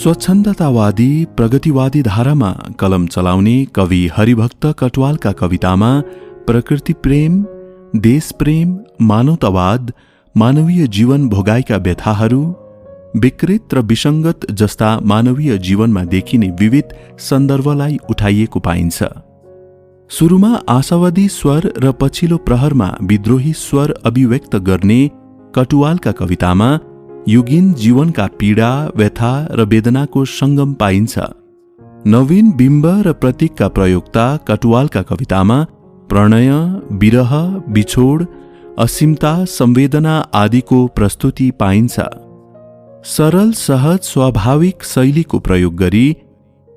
स्वच्छन्दतावादी प्रगतिवादी धारामा कलम चलाउने कवि हरिभक्त कटुवालका कवितामा प्रकृति प्रेम, देश प्रेम, मानवतावाद, मानवीय जीवन भोगाइका व्यथाहरू, विकृत र विसङ्गत जस्ता मानवीय जीवनमा देखिने विविध सन्दर्भलाई उठाइएको पाइन्छ। सुरुमा आशावादी स्वर र पछिल्लो प्रहरमा विद्रोही स्वर अभिव्यक्त गर्ने कटुवालका कवितामा युगीन जीवनका पीडा, व्यथा र वेदनाको सङ्गम पाइन्छ। नवीन बिम्ब र प्रतीकका प्रयोक्ता कटुवालका कवितामा प्रणय, विरह, बिछोड, असीमता, संवेदना आदिको प्रस्तुति पाइन्छ। सरल, सहज, स्वाभाविक शैलीको प्रयोग गरी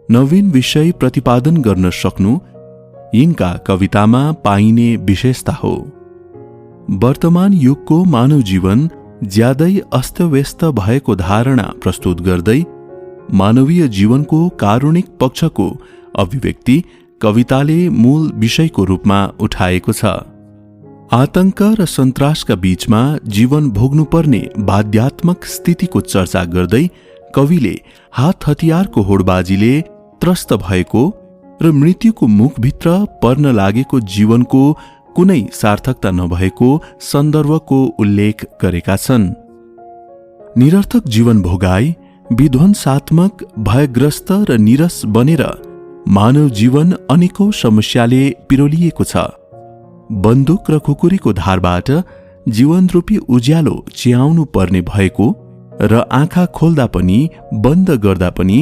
नवीन विषय प्रतिपादन गर्न सक्नु यिनका कवितामा पाइने विशेषता हो। वर्तमान युगको मानव जीवन ज्यादै अस्तव्यस्त भएको धारणा प्रस्तुत गर्दै मानवीय जीवनको कारुणिक पक्षको अभिव्यक्ति कविताले मूल विषयको रूपमा उठाएको छ। आतंक र सन्तासका बीचमा जीवन भोग्नुपर्ने बाध्यात्मक स्थितिको चर्चा गर्दै कविले हात हतियारको होडबाजीले त्रस्त भएको र मृत्युको मुखभित्र पर्न लागेको जीवनको कुनै सार्थकता नभएको सन्दर्भको उल्लेख गरेका छन्। निरर्थक जीवन भोगाई, विध्वंसात्मक, भयग्रस्त र निरस बनेर मानव जीवन अनेकौं समस्याले पिरोलिएको छ। बन्दुक र खुकुरीको धारबाट जीवनरूपी उज्यालो च्याउनु पर्ने भएको र आँखा खोल्दा पनि बन्द गर्दा पनि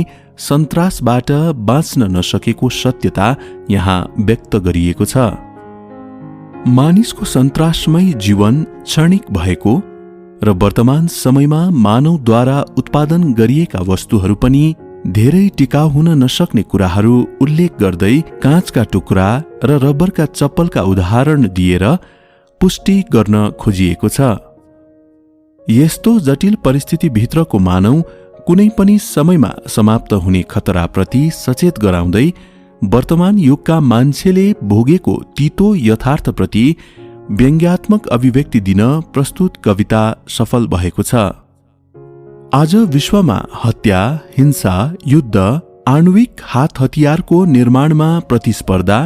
सन्तासबाट बाँच्न नसकेको सत्यता यहाँ व्यक्त गरिएको छ। मानिसको सन्तासमय जीवन क्षणिक भएको र वर्तमान समयमा मानवद्वारा उत्पादन गरिएका वस्तुहरू पनि धेरै टिकाउ हुन नसक्ने कुराहरू उल्लेख गर्दै काँचका टुक्रा र रबरका चप्पलका उदाहरण दिएर पुष्टि गर्न खोजिएको छ। यस्तो जटिल परिस्थितिभित्रको मानव कुनै पनि समयमा समाप्त हुने खतराप्रति सचेत गराउँदै वर्तमान युगका मान्छेले भोगेको तीतो यथार्थप्रति व्यङ्ग्यात्मक अभिव्यक्ति दिन प्रस्तुत कविता सफल भएको छ। आज विश्वमा हत्या, हिंसा, युद्ध, आणविक हात हतियारको निर्माणमा प्रतिस्पर्धा,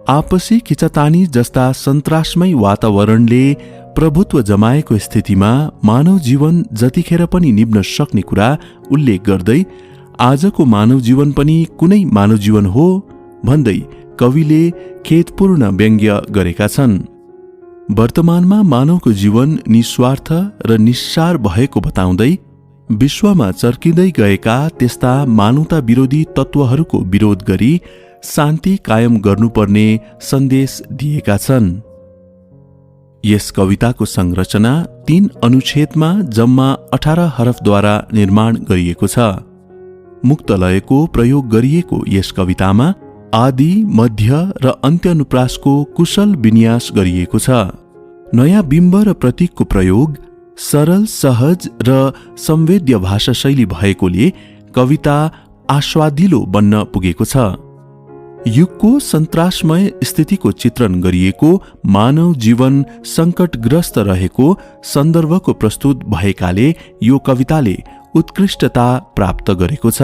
आपसी खिचातानी जस्ता सन्तासमय वातावरणले प्रभुत्व जमाएको स्थितिमा मानव जीवन जतिखेर पनि निभ्न सक्ने कुरा उल्लेख गर्दै आजको मानव जीवन पनि कुनै मानव जीवन हो भन्दै कविले खेदपूर्ण व्यङ्ग्य गरेका छन्। वर्तमानमा मानवको जीवन निस्वार्थ र निस्सार भएको बताउँदै विश्वमा चर्किँदै गएका त्यस्ता मानवता विरोधी तत्त्वहरूको विरोध गरी शान्ति कायम गर्नुपर्ने सन्देश दिएका छन्। यस कविताको संरचना 3 अनुच्छेदमा जम्मा 18 हरफद्वारा निर्माण गरिएको छ। मुक्तलयको प्रयोग गरिएको यस कवितामा आदि, मध्य र अन्त्यानुप्रासको कुशल विन्यास गरिएको छ। नयाँ बिम्ब र प्रतीकको प्रयोग सरल, सहज र संवेद्य भाषा शैली भएकोले कविता आस्वादिलो बन्न पुगेको छ। युगको सन्तासमय स्थितिको चित्रण गरिएको मानव जीवन संकटग्रस्त रहेको सन्दर्भको प्रस्तुत भएकाले यो कविताले उत्कृष्टता प्राप्त गरेको छ।